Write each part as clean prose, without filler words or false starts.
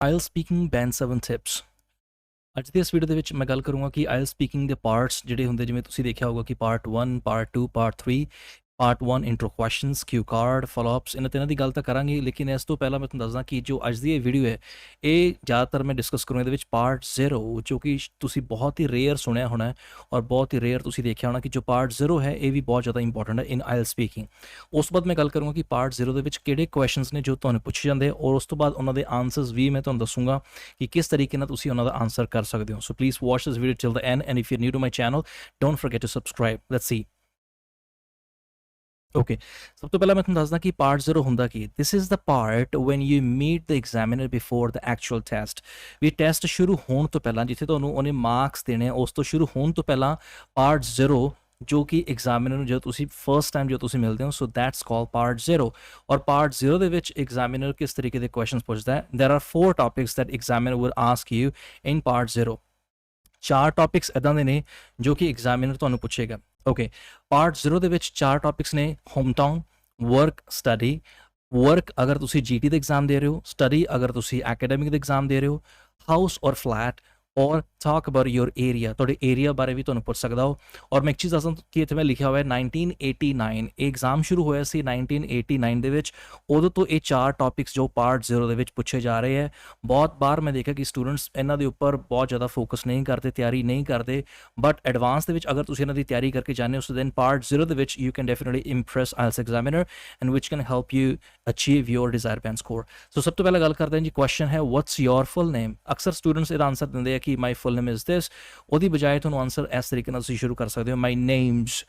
IELTS Speaking Band 7 Tips। ਅੱਜ ਦੀ ਇਸ video ਦੇ ਵਿੱਚ ਮੈਂ ਗੱਲ ਕਰੂੰਗਾ ਕਿ IELTS ਸਪੀਕਿੰਗ ਦੇ ਪਾਰਟਸ ਜਿਹੜੇ ਹੁੰਦੇ, ਜਿਵੇਂ ਤੁਸੀਂ ਦੇਖਿਆ ਹੋਊਗਾ ਕਿ part 1, part 2, part 3, part 1 intro questions, cue card, followups, ਇਹਨਾਂ ਤਿੰਨਾਂ ਦੀ ਗੱਲ ਤਾਂ ਕਰਾਂਗੇ। ਲੇਕਿਨ ਇਸ ਤੋਂ ਪਹਿਲਾਂ ਮੈਂ ਤੁਹਾਨੂੰ ਦੱਸਦਾ ਕਿ ਜੋ ਅੱਜ ਦੀ ਇਹ ਵੀਡੀਓ ਹੈ, ਇਹ ਜ਼ਿਆਦਾਤਰ ਮੈਂ ਡਿਸਕਸ ਕਰੂੰਗਾ ਇਹਦੇ ਵਿੱਚ ਪਾਰਟ 0, ਜੋ ਕਿ ਤੁਸੀਂ ਬਹੁਤ ਹੀ ਰੇਅਰ ਸੁਣਿਆ ਹੋਣਾ ਹੈ ਔਰ ਬਹੁਤ ਹੀ ਰੇਅਰ ਤੁਸੀਂ ਦੇਖਿਆ ਹੋਣਾ ਕਿ ਜੋ ਪਾਰਟ 0 ਹੈ ਇਹ ਵੀ ਬਹੁਤ ਜ਼ਿਆਦਾ ਇੰਪੋਰਟੈਂਟ ਹੈ ਇਨ IELTS ਸਪੀਕਿੰਗ। ਉਸ ਤੋਂ ਬਾਅਦ ਮੈਂ ਗੱਲ ਕਰੂੰਗਾ ਕਿ ਪਾਰਟ 0 ਦੇ ਵਿੱਚ ਕਿਹੜੇ ਕੁਐਸਚਨਸ ਨੇ ਜੋ ਤੁਹਾਨੂੰ ਪੁੱਛੇ ਜਾਂਦੇ, ਔਰ ਉਸ ਤੋਂ ਬਾਅਦ ਉਹਨਾਂ ਦੇ ਆਨਸਰਸ ਵੀ ਮੈਂ ਤੁਹਾਨੂੰ ਦੱਸੂੰਗਾ ਕਿ ਕਿਸ ਤਰੀਕੇ ਨਾਲ ਤੁਸੀਂ ਉਹਨਾਂ ਦਾ ਆਨਸਰ ਕਰ ਸਕਦੇ ਹੋ। So please watch this video till the end, and if you're new to my channel, don't forget to subscribe. Let's see. Okay, ਸਭ ਤੋਂ ਪਹਿਲਾਂ ਮੈਂ ਤੁਹਾਨੂੰ ਦੱਸਦਾ ਕਿ ਪਾਰਟ 0 ਹੁੰਦਾ ਕੀ। This is the part when you meet the examiner before the actual test. ਵੀ ਟੈਸਟ ਸ਼ੁਰੂ ਹੋਣ ਤੋਂ ਪਹਿਲਾਂ, ਜਿੱਥੇ ਤੁਹਾਨੂੰ ਉਹਨੇ ਮਾਰਕਸ ਦੇਣੇ, ਉਸ ਤੋਂ ਸ਼ੁਰੂ ਹੋਣ ਤੋਂ ਪਹਿਲਾਂ ਪਾਰਟ 0, ਜੋ ਕਿ ਐਗਜ਼ਾਮੀਨਰ ਨੂੰ ਜਦੋਂ ਤੁਸੀਂ ਫਰਸਟ ਟਾਈਮ ਜਦੋਂ ਤੁਸੀਂ ਮਿਲਦੇ ਹੋ, ਸੋ ਦੈਟਸ ਕਾਲ ਪਾਰਟ 0। ਔਰ ਪਾਰਟ 0 ਦੇ ਵਿੱਚ ਐਗਜ਼ਾਮੀਨਰ ਕਿਸ ਤਰੀਕੇ ਦੇ ਕੁਐਸਚਨਸ ਪੁੱਛਦਾ ਹੈ। ਦੇਰ R 4 topics that examiner will ask you in part 0। 4 topics ਇੱਦਾਂ ਦੇ ਨੇ ਜੋ ਕਿ ਐਗਜ਼ਾਮੀਨਰ ਤੁਹਾਨੂੰ ਪੁੱਛੇਗਾ। ਓਕੇ, ਪਾਰਟ 0 ਦੇ ਵਿੱਚ 4 ਟੌਪਿਕਸ ਨੇ: home town, work, study. Work ਅਗਰ ਤੁਸੀਂ GT ਦੇ ਐਗਜ਼ਾਮ ਦੇ ਰਹੇ ਹੋ, ਸਟੱਡੀ ਅਗਰ ਤੁਸੀਂ ਐਕੈਡਮਿਕ ਦੇ ਐਗਜ਼ਾਮ ਦੇ ਰਹੇ ਹੋ, ਹਾਊਸ ਔਰ ਫਲੈਟ, ਔਰ ਟਾਕ ਅਬਾਊਟ ਯੋਰ ਏਰੀਆ, ਤੁਹਾਡੇ ਏਰੀਆ ਬਾਰੇ ਵੀ ਤੁਹਾਨੂੰ ਪੁੱਛ ਸਕਦਾ ਹੋ। ਔਰ ਮੈਂ ਇੱਕ ਚੀਜ਼ ਦੱਸਾਂ ਕਿ ਇੱਥੇ ਮੈਂ ਲਿਖਿਆ ਹੋਇਆ 1989, ਇਹ ਐਗਜ਼ਾਮ ਸ਼ੁਰੂ ਹੋਇਆ ਸੀ 1989 ਦੇ ਵਿੱਚ। ਉਦੋਂ ਤੋਂ ਇਹ 4 ਟੌਪਿਕਸ ਜੋ ਪਾਰਟ 0 ਦੇ ਵਿੱਚ ਪੁੱਛੇ ਜਾ ਰਹੇ ਹੈ। ਬਹੁਤ ਵਾਰ ਮੈਂ ਦੇਖਿਆ ਕਿ ਸਟੂਡੈਂਟਸ ਇਹਨਾਂ ਦੇ ਉੱਪਰ ਬਹੁਤ ਜ਼ਿਆਦਾ ਫੋਕਸ ਨਹੀਂ ਕਰਦੇ, ਤਿਆਰੀ ਨਹੀਂ ਕਰਦੇ, ਬਟ ਐਡਵਾਂਸ ਦੇ ਵਿੱਚ ਅਗਰ ਤੁਸੀਂ ਇਹਨਾਂ ਦੀ ਤਿਆਰੀ ਕਰਕੇ ਜਾਂਦੇ ਹੋ, ਸੋ ਦੈਨ ਪਾਰਟ 0 ਦੇ ਵਿੱਚ you can definitely impress IELTS examiner and which can help you achieve your desire band score. So ਸਭ ਤੋਂ ਪਹਿਲਾਂ ਗੱਲ ਕਰਦੇ ਹਾਂ ਜੀ, ਕੁਐਸਚਨ ਹੈ ਵਾਟਸ ਯੋਰ ਫੁੱਲ ਨੇਮ। ਅਕਸਰ ਸਟੂਡੈਂਟਸ ਇਹਦਾ ਆਨਸਰ ਦਿੰਦੇ ਆ ਕਿ ਮਾਈ ਫੁੱਲ ਨੇਮ ਇਜ਼ ਦਿਸ। ਉਹਦੀ ਬਜਾਏ ਤੁਹਾਨੂੰ ਆਨਸਰ ਇਸ ਤਰੀਕੇ ਨਾਲ ਤੁਸੀਂ ਸ਼ੁਰੂ ਕਰ ਸਕਦੇ ਹੋ, ਮਾਈ ਨੇਮਸ।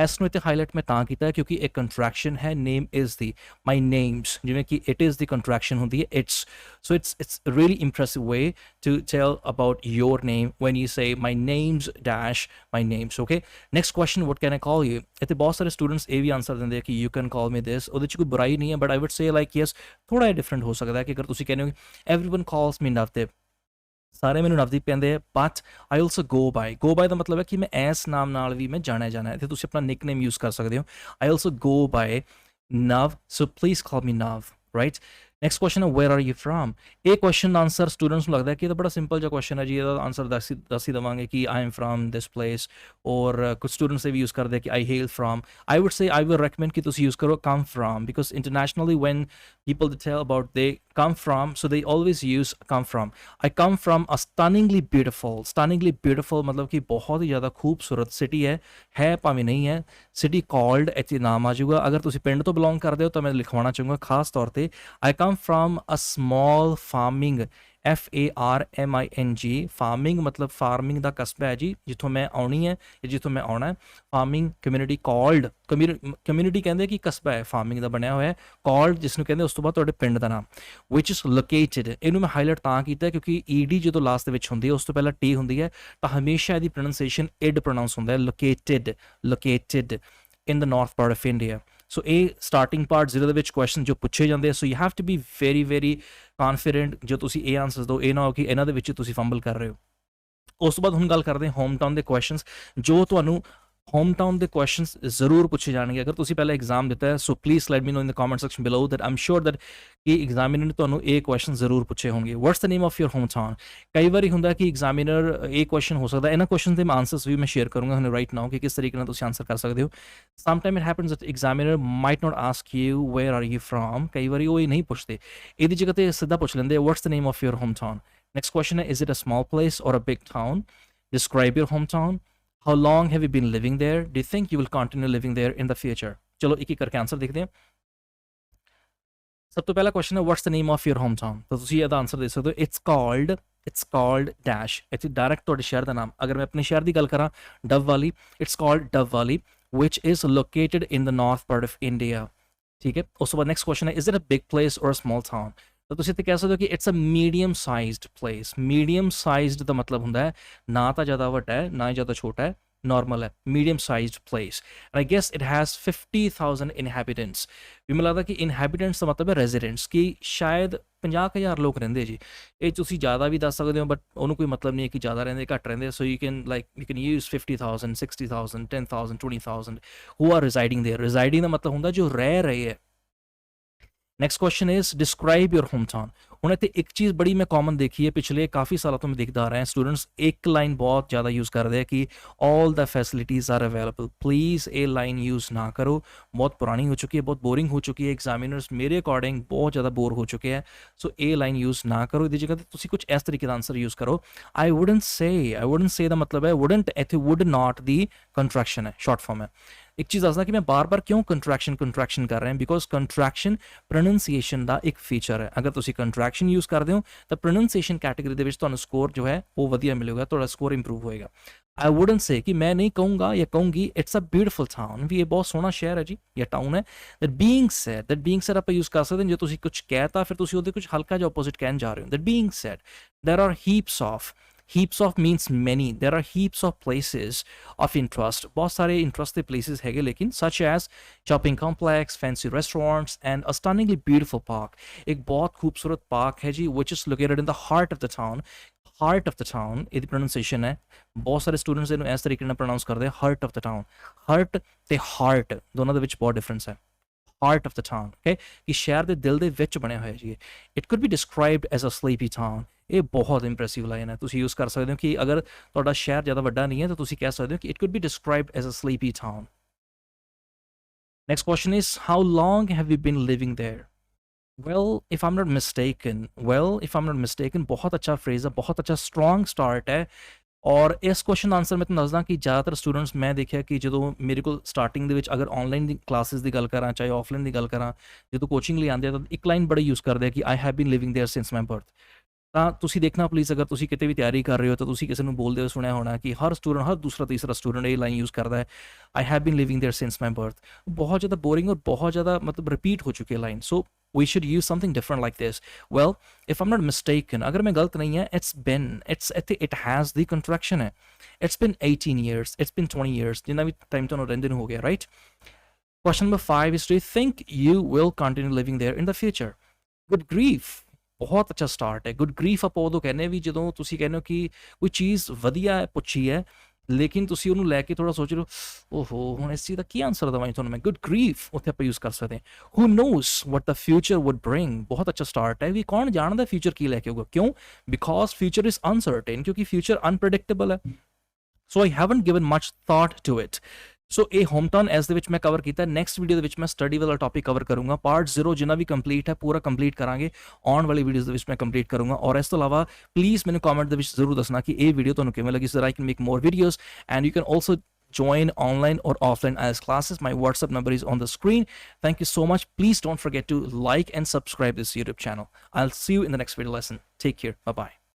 ਇਸ ਨੂੰ ਇੱਥੇ ਹਾਈਲਾਈਟ ਮੈਂ ਤਾਂ ਕੀਤਾ ਕਿਉਂਕਿ ਇਹ ਕੰਟਰੈਕਸ਼ਨ ਹੈ, name is the, my names, ਜਿਵੇਂ ਕਿ ਇਟ ਇਜ਼ ਦੀ ਕੰਟਰੈਕਸ਼ਨ ਹੁੰਦੀ ਹੈ it's. So it's really impressive way to tell about your name when you say my name's dash my name's. Okay, next question, what can I call you. ਇੱਥੇ ਬਹੁਤ ਸਾਰੇ students ਇਹ ਵੀ answer ਦਿੰਦੇ ਆ ਕਿ you can ਕਾਲ ਮੀ ਦਿਸ। ਉਹਦੇ 'ਚ ਕੋਈ ਬੁਰਾਈ ਨਹੀਂ ਹੈ, but I would say like yes, ਥੋੜਾ ਜਿਹਾ ਡਿਫਰੈਂਟ ਹੋ ਸਕਦਾ ਹੈ ਕਿ ਅਗਰ ਤੁਸੀਂ ਕਹਿੰਦੇ ਹੋ ਐਵਰੀਵਨ ਕਾਲਸ ਮੀ ਨਵਦੀਪ, ਸਾਰੇ ਮੈਨੂੰ ਨਵਦੀਪ ਕਹਿੰਦੇ ਆ, but I also go by ਦਾ ਮਤਲਬ ਹੈ ਕਿ ਮੈਂ ਇਸ ਨਾਮ ਨਾਲ ਵੀ ਮੈਂ ਜਾਣਿਆ ਜਾਣਾ ਹੈ। ਇੱਥੇ ਤੁਸੀਂ ਆਪਣਾ ਨਿਕਨੇਮ ਯੂਜ਼ ਕਰ ਸਕਦੇ ਹੋ, ਆਈ ਆਲਸੋ ਗੋ ਬਾਏ ਨਵ, ਸੋ ਪਲੀਜ਼ ਕਾਲ ਮੀ ਨਵ, ਰਾਈਟ। ਨੈਕਸਟ ਕੁਐਸਚਨ ਹੈ ਵੇਅਰ ਆਰ ਯੂ ਫਰਮ। ਇਹ ਕੁਐਸਚਨ ਦਾ ਆਨਸਰ ਸਟੂਡੈਂਟਸ ਨੂੰ ਲੱਗਦਾ ਹੈ ਕਿ ਇਹ ਤਾਂ ਬੜਾ ਸਿੰਪਲ ਜਿਹਾ ਕੁਐਸਚਨ ਹੈ ਜੀ, ਇਹਦਾ ਆਨਸਰ ਦੱਸ ਹੀ ਦੇਵਾਂਗੇ ਕਿ I am from this place. ਔਰ ਕੁਝ ਸਟੂਡੈਂਟਸ ਇਹ ਵੀ ਯੂਜ਼ ਕਰਦੇ ਕਿ I hail from. I would say, I will recommend ਕਿ ਤੁਸੀਂ ਯੂਜ਼ ਕਰੋ come from, because internationally when people they tell about they come from, so they always use come from. I come from a stunningly beautiful मतलब कि बहुत ही ज़्यादा खूबसूरत city है भावें नहीं है सिटी कॉल्ड, ਇੱਥੇ ਨਾਮ ਆ ਜਾਊਗਾ। ਅਗਰ ਤੁਸੀਂ ਪਿੰਡ ਤੋਂ ਬਿਲੋਂਗ ਕਰਦੇ ਹੋ ਤਾਂ ਮੈਂ ਲਿਖਵਾਉਣਾ ਚਾਹੂੰਗਾ ਖਾਸ ਤੌਰ ਤੇ, I come from a small farming, FARMING, farming ਮਤਲਬ ਫਾਰਮਿੰਗ ਦਾ ਕਸਬਾ ਹੈ ਜੀ, ਜਿੱਥੋਂ ਮੈਂ ਆਉਣੀ ਹੈ ਜਾਂ ਜਿੱਥੋਂ ਮੈਂ ਆਉਣਾ ਹੈ। ਫਾਰਮਿੰਗ ਕਮਿਊਨਿਟੀ ਕॉल्ड, ਕਮਿਊਨਿਟੀ ਕਹਿੰਦੇ ਕਿ ਕਸਬਾ ਹੈ ਫਾਰਮਿੰਗ ਦਾ ਬਣਿਆ ਹੋਇਆ ਹੈ, ਕॉल्ड ਜਿਸ ਨੂੰ ਕਹਿੰਦੇ ਉਸ ਤੋਂ ਬਾਅਦ ਤੁਹਾਡੇ ਪਿੰਡ ਦਾ ਨਾਮ, ਵਿਚ ਇਜ਼ ਲੋਕੇਟਡ। ਇਹਨੂੰ ਮੈਂ ਹਾਈਲਾਈਟ ਤਾਂ ਕੀਤਾ ਕਿਉਂਕਿ ED ਜਦੋਂ ਲਾਸਟ ਦੇ ਵਿੱਚ ਹੁੰਦੀ ਹੈ, ਉਸ ਤੋਂ ਪਹਿਲਾਂ T ਹੁੰਦੀ ਹੈ, ਤਾਂ ਹਮੇਸ਼ਾ ਇਹਦੀ ਪ੍ਰੋਨਾਂਸੀਏਸ਼ਨ ਇਡ ਪ੍ਰੋਨਾਊਂਸ ਹੁੰਦਾ ਹੈ, located in the north part of India. So ਇਹ ਸਟਾਰਟਿੰਗ ਪਾਰਟ 0 ਦੇ ਵਿੱਚ ਕੁਐਸਚਨ ਜੋ ਪੁੱਛੇ ਜਾਂਦੇ ਆ, so you have to be very confident ਜੋ ਤੁਸੀਂ ਇਹ ਆਨਸਰਸ ਦਿਓ। ਇਹ ਨਾ ਹੋ ਕਿ ਇਹਨਾਂ ਦੇ ਵਿੱਚ ਤੁਸੀਂ ਫੰਬਲ ਕਰ ਰਹੇ ਹੋ। ਉਸ ਤੋਂ ਬਾਅਦ ਹੁਣ ਗੱਲ ਕਰਦੇ ਹਾਂ ਹੋਮ ਟਾਊਨ ਦੇ ਕੁਐਸਚਨਸ, ਜੋ ਤੁਹਾਨੂੰ ਹੋਮ ਟਾਊਨ ਦੇ ਕੁਐਸਚਨਸ ਜ਼ਰੂਰ ਪੁੱਛੇ ਜਾਣਗੇ ਅਗਰ ਤੁਸੀਂ ਪਹਿਲਾਂ ਐਗਜ਼ਾਮ ਦਿੱਤਾ ਹੈ। So please let me know in the comment section below that I am sure that ਕਿ ਐਗਜ਼ਾਮੀਨਰ ਨੇ ਤੁਹਾਨੂੰ ਇਹ ਕੁਐਸਚਨ ਜ਼ਰੂਰ ਪੁੱਛੇ ਹੋਣਗੇ। What's the name of your home town. ਕਈ ਵਾਰੀ ਹੁੰਦਾ ਕਿ ਐਗਜ਼ਾਮੀਨਰ ਇਹ ਕੁਐਸਚਨ ਹੋ ਸਕਦਾ, ਇਹਨਾਂ ਕੁਐਸਚਨ ਦੇ ਮੈਂ ਆਨਸਰਸ ਵੀ ਮੈਂ ਸ਼ੇਅਰ ਕਰੂੰਗਾ ਤੁਹਾਨੂੰ ਰਾਈਟ ਨਾਓ ਕਿ ਕਿਸ ਤਰੀਕੇ ਨਾਲ ਤੁਸੀਂ ਆਨਸਰ ਕਰ ਸਕਦੇ ਹੋ। Some time it happens that examiner might not ask you where are you from. ਕਈ ਵਾਰੀ ਉਹ ਇਹ ਨਹੀਂ ਪੁੱਛਦੇ, ਇਹਦੀ ਜਗ੍ਹਾ ਤੇ ਸਿੱਧਾ ਪੁੱਛ ਲੈਂਦੇ what's the name of your home town. Next question ਹੈ is it a small place or a big town. Describe your hometown. How long have you been living there? Do you think you will continue living there in the future? ਚਲੋ ਇੱਕ ਇੱਕ ਕਰਕੇ answer ਦੇਖਦੇ ਹਾਂ। ਸਭ ਤੋਂ ਪਹਿਲਾ question ਹੈ what's the name of your home town. ਤਾਂ ਤੁਸੀਂ ਇਹਦਾ ਆਨਸਰ ਦੇ ਸਕਦੇ ਹੋ ਇਟਸ ਕਾਲਡ ਡੈਸ਼। ਇੱਥੇ ਡਾਇਰੈਕਟ ਤੁਹਾਡੇ ਸ਼ਹਿਰ ਦਾ ਨਾਮ, ਅਗਰ ਮੈਂ ਆਪਣੇ ਸ਼ਹਿਰ ਦੀ ਗੱਲ ਕਰਾਂ ਡਵ ਵਾਲੀ, it's called Dabwali which is located in the north part of India. ਠੀਕ ਹੈ, ਉਸ ਤੋਂ ਬਾਅਦ ਨੈਕਸਟ ਕੁਐਸਚਨ ਹੈ is it a big place or a small town. ਤਾਂ ਤੁਸੀਂ ਇੱਥੇ ਕਹਿ ਸਕਦੇ ਹੋ ਕਿ it's a medium sized place. Medium sized ਦਾ ਮਤਲਬ ਹੁੰਦਾ ਹੈ ਨਾ ਤਾਂ ਜ਼ਿਆਦਾ ਵੱਡਾ ਹੈ ਨਾ ਜ਼ਿਆਦਾ ਛੋਟਾ ਹੈ, ਨੋਰਮਲ ਹੈ, medium sized place. And I guess it has 50,000 inhabitants. ਵੀ ਮੈਨੂੰ ਲੱਗਦਾ ਕਿ ਇਨਹੈਬੀਟੈਂਟਸ ਦਾ ਮਤਲਬ ਹੈ ਰੈਜ਼ੀਡੈਂਟਸ, ਕਿ ਸ਼ਾਇਦ 50,000 ਲੋਕ ਰਹਿੰਦੇ ਜੀ। ਇਹ ਤੁਸੀਂ ਜ਼ਿਆਦਾ ਵੀ ਦੱਸ ਸਕਦੇ ਹੋ, ਬਟ ਉਹਨੂੰ ਕੋਈ ਮਤਲਬ ਨਹੀਂ ਹੈ ਕਿ ਜ਼ਿਆਦਾ ਰਹਿੰਦੇ ਘੱਟ ਰਹਿੰਦੇ। So you can use 50,000, 60,000, 10,000, 20,000 who are residing there. Residing ਦਾ ਮਤਲਬ ਹੁੰਦਾ ਜੋ ਰਹਿ ਰਹੇ ਹੈ। Next question is describe your hometown. ਹੁਣ ਇੱਥੇ ਇੱਕ ਚੀਜ਼ ਬੜੀ ਮੈਂ ਕਾਮਨ ਦੇਖੀ ਹੈ, ਪਿਛਲੇ ਕਾਫੀ ਸਾਲਾਂ ਤੋਂ ਮੈਂ ਦੇਖਦਾ ਆ ਰਿਹਾ ਸਟੂਡੈਂਟਸ ਇੱਕ ਲਾਈਨ ਬਹੁਤ ਜ਼ਿਆਦਾ ਯੂਜ਼ ਕਰਦੇ ਆ ਕਿ ਆਲ ਦ ਫੈਸਿਲਿਟੀਜ਼ ਆਰ ਅਵੇਲੇਬਲ। ਪਲੀਜ਼ ਇਹ ਲਾਈਨ ਯੂਜ਼ ਨਾ ਕਰੋ, ਬਹੁਤ ਪੁਰਾਣੀ ਹੋ ਚੁੱਕੀ ਹੈ, ਬਹੁਤ ਬੋਰਿੰਗ ਹੋ ਚੁੱਕੀ ਹੈ। ਐਗਜ਼ਾਮੀਨਰਸ ਮੇਰੇ ਅਕੋਰਡਿੰਗ ਬਹੁਤ ਜ਼ਿਆਦਾ ਬੋਰ ਹੋ ਚੁੱਕੇ ਹੈ। ਸੋ ਇਹ ਲਾਈਨ ਯੂਜ਼ ਨਾ ਕਰੋ, ਇਹਦੀ ਜਗ੍ਹਾ ਤੇ ਤੁਸੀਂ ਕੁਝ ਇਸ ਤਰੀਕੇ ਦਾ ਆਂਸਰ ਯੂਜ਼ ਕਰੋ। ਆਈ ਵੁਡਨਟ ਸੇ ਦਾ ਮਤਲਬ ਹੈ ਵੁਡਨਟ, ਇੱਥੇ ਵੁਡ ਨਾਟ ਦੀ ਕੰਟਰੈਕਸ਼ਨ ਹੈ, ਸ਼ਾਰਟ ਫਾਰਮ ਹੈ। ਇੱਕ ਚੀਜ਼ ਦੱਸਦਾ ਕਿ ਮੈਂ ਬਾਰ-ਬਾਰ ਕਿਉਂ ਕੰਟਰੈਕਸ਼ਨ ਕਰ ਰਿਹਾ, ਬਿਕੋਜ਼ ਕੰਟਰੈਕਸ਼ਨ ਪ੍ਰੋਨੰਸੀਏਸ਼ਨ ਦਾ ਇੱਕ ਫੀਚਰ ਹੈ। ਅਗਰ ਤੁਸੀਂ ਕੰਟਰੈਕਸ਼ਨ ਯੂਜ਼ ਕਰਦੇ ਹੋ ਤਾਂ ਪ੍ਰੋਨੰਸੀਏਸ਼ਨ ਕੈਟੇਗਰੀ ਦੇ ਵਿੱਚ ਤੁਹਾਨੂੰ ਸਕੋਰ ਜੋ ਹੈ ਉਹ ਵਧੀਆ ਮਿਲੇਗਾ, ਤੁਹਾਡਾ ਸਕੋਰ ਇੰਪਰੂਵ ਹੋਏਗਾ। ਆਈ ਵੁਡਨਟ ਸੇ ਕਿ ਮੈਂ ਨਹੀਂ ਕਹੂੰਗਾ ਜਾਂ ਕਹੂੰਗੀ ਇਟਸ ਅ ਬਿਊਟੀਫੁਲ ਟਾਊਨ, ਵੀ ਇਹ ਬਹੁਤ ਸੋਹਣਾ ਸ਼ਹਿਰ ਹੈ ਜੀ ਜਾਂ ਟਾਊਨ ਹੈ। ਦੈਟ ਬੀਇੰਗ ਸੈਡ ਆਪਾਂ ਯੂਜ਼ ਕਰ ਸਕਦੇ ਹਾਂ ਜੇ ਤੁਸੀਂ ਕੁਝ ਕਹਿਤਾ ਫਿਰ ਤੁਸੀਂ ਉਹਦੇ ਕੁਝ ਹਲਕਾ ਜਿਹਾ ਆਪੋਜ਼ਿਟ ਕਹਿਣ ਜਾ ਰਹੇ ਹੋ। That being said there are heaps of means many, there are heaps of places of interest, बहुत सारे interest ਦੇ places ਹੈਗੇ ਲੇਕਿਨ such as shopping complex, fancy restaurants and a stunningly beautiful park, ਇੱਕ ਬਹੁਤ ਖੂਬਸੂਰਤ ਪਾਰਕ ਹੈ ਜੀ which is located in the heart of the town। Heart of the town ਇਹਦੀ ਪ੍ਰੋਨਾਂਸੀਏਸ਼ਨ ਹੈ, ਬਹੁਤ ਸਾਰੇ ਸਟੂਡੈਂਟਸ ਇਹਨੂੰ ਇਸ ਤਰੀਕੇ ਨਾਲ ਪ੍ਰੋਨਾਉਂਸ ਕਰਦੇ ਆ heart of the town. Heart ਤੇ ਹਾਰਟ ਦੋਨਾਂ ਦੇ ਵਿੱਚ ਬਹੁਤ ਡਿਫਰੈਂਸ ਹੈ। Heart of the town, okay, ਕਿ ਸ਼ਹਿਰ ਦੇ ਦਿਲ ਦੇ ਵਿੱਚ ਬਣਿਆ ਹੋਇਆ ਜੀ। It could be described as a sleepy town, ਇਹ ਬਹੁਤ ਇੰਪ੍ਰੈਸਿਵ ਲਾਈਨ ਹੈ, ਤੁਸੀਂ ਯੂਜ਼ ਕਰ ਸਕਦੇ ਹੋ ਕਿ ਅਗਰ ਤੁਹਾਡਾ ਸ਼ਹਿਰ ਜ਼ਿਆਦਾ ਵੱਡਾ ਨਹੀਂ ਹੈ ਤਾਂ ਤੁਸੀਂ ਕਹਿ ਸਕਦੇ ਹੋ ਕਿ it could be described as a sleepy town. Next question is how long have you been living there. if I'm not mistaken, ਬਹੁਤ ਅੱਛਾ ਫਰੇਜ਼ ਹੈ, ਬਹੁਤ ਅੱਛਾ ਸਟਰੋਂਗ ਸਟਾਰਟ ਹੈ। ਔਰ ਇਸ ਕੁਐਸਚਨ ਦਾ ਆਨਸਰ ਮੈਂ ਤੁਹਾਨੂੰ ਦੱਸਦਾ ਕਿ ਜ਼ਿਆਦਾਤਰ ਸਟੂਡੈਂਟਸ ਮੈਂ ਦੇਖਿਆ ਕਿ ਜਦੋਂ ਮੇਰੇ ਕੋਲ ਸਟਾਰਟਿੰਗ ਦੇ ਵਿੱਚ ਅਗਰ ਆਨਲਾਈਨ ਦੀ ਕਲਾਸਿਸ ਦੀ ਗੱਲ ਕਰਾਂ ਚਾਹੇ ਆਫਲਾਈਨ ਦੀ ਗੱਲ ਕਰਾਂ, ਜਦੋਂ ਕੋਚਿੰਗ ਲਈ ਆਉਂਦੇ ਆ ਤਾਂ ਇੱਕ ਲਾਈਨ ਬੜਾ ਯੂਜ਼ ਕਰਦੇ ਆ ਕਿ I have been living there since my birth. ਤਾਂ ਤੁਸੀਂ ਦੇਖਣਾ ਪਲੀਜ਼, ਅਗਰ ਤੁਸੀਂ ਕਿਤੇ ਵੀ ਤਿਆਰੀ ਕਰ ਰਹੇ ਹੋ ਤਾਂ ਤੁਸੀਂ ਕਿਸੇ ਨੂੰ ਬੋਲਦੇ ਹੋਏ ਸੁਣਿਆ ਹੋਣਾ ਕਿ ਹਰ ਦੂਸਰਾ ਤੀਸਰਾ ਸਟੂਡੈਂਟ ਇਹ ਲਾਈਨ ਯੂਜ਼ ਕਰਦਾ ਹੈ, I have been living there since my birth. ਬਹੁਤ ਜ਼ਿਆਦਾ ਬੋਰਿੰਗ ਔਰ ਬਹੁਤ ਜ਼ਿਆਦਾ ਮਤਲਬ ਰਿਪੀਟ ਹੋ ਚੁੱਕੀ ਹੈ line. So we should use something different like this. Well, if I'm not mistaken, agar main galat nahi hai, it has the contraction hai. It's been 18 years, it's been 20 years, jina bhi time to rende ho gaya, right? Question number 5 is, do you think you will continue living there in the future? Good grief, ਬਹੁਤ ਅੱਛਾ start ਹੈ। Good grief ਆਪਾਂ ਉਦੋਂ ਕਹਿੰਦੇ ਵੀ ਜਦੋਂ ਤੁਸੀਂ ਕਹਿੰਦੇ ਹੋ ਕਿ ਕੋਈ ਚੀਜ਼ ਵਧੀਆ ਪੁੱਛੀ ਹੈ ਲੇਕਿਨ ਤੁਸੀਂ ਉਹਨੂੰ ਲੈ ਕੇ ਥੋੜਾ ਸੋਚ ਰਹੇ ਹੋ, ਓਹੋ ਹੁਣ ਇਸ ਚੀਜ਼ ਦਾ ਕੀ ਆਨਸਰ ਦਵਾਂ ਤੁਹਾਨੂੰ ਮੈਂ। ਗੁੱਡ ਗਰੀਫ ਉੱਥੇ ਆਪਾਂ ਯੂਜ਼ ਕਰ ਸਕਦੇ ਹਾਂ। ਹੂ ਨੋਜ਼ ਵਟ ਦ ਫਿਊਚਰ ਵੁੱਡ ਬ੍ਰਿੰਗ, ਬਹੁਤ ਅੱਛਾ ਸਟਾਰਟ ਹੈ ਵੀ ਕੌਣ ਜਾਣਦਾ ਫਿਊਚਰ ਕੀ ਲੈ ਕੇ ਆਊਗਾ। ਕਿਉਂ? ਬਿਕੋਜ਼ ਫਿਊਚਰ ਇਜ਼ ਅਨਸਰਟੇਨ, ਕਿਉਂਕਿ ਫਿਊਚਰ ਅਨਪ੍ਰੈਡਿਕਟੇਬਲ ਹੈ। So I haven't given much thought to it. So ਇਹ ਹੋਮ ਟਾਊਨ ਇਸ ਦੇ ਵਿੱਚ ਮੈਂ ਕਵਰ ਕੀਤਾ। ਨੈਕਸਟ ਵੀਡੀਓ ਦੇ ਵਿੱਚ ਮੈਂ ਸਟੱਡੀ ਵਾਲਾ ਟੌਪਿਕ ਕਵਰ ਕਰੂੰਗਾ। ਪਾਰਟ 0 ਜਿੰਨਾ ਵੀ ਕੰਪਲੀਟ ਹੈ ਪੂਰਾ ਕੰਪਲੀਟ ਕਰਾਂਗੇ, ਆਉਣ ਵਾਲੀ ਵੀਡੀਓਜ਼ ਦੇ ਵਿੱਚ ਮੈਂ ਕੰਪਲੀਟ ਕਰੂੰਗਾ। ਔਰ ਇਸ ਤੋਂ ਇਲਾਵਾ ਪਲੀਜ਼ ਮੈਨੂੰ ਕਮੈਂਟ ਦੇ ਵਿੱਚ ਜ਼ਰੂਰ ਦੱਸਣਾ ਕਿ ਇਹ ਵੀਡੀਓ ਤੁਹਾਨੂੰ ਕਿਵੇਂ ਲੱਗੀ, so I can make more videos and you can also join online or offline IELTS classes. My WhatsApp number is on the screen. Thank you so much. Please don't forget to like and subscribe this YouTube channel. I'll see you in the next video lesson. Take care. Bye-bye.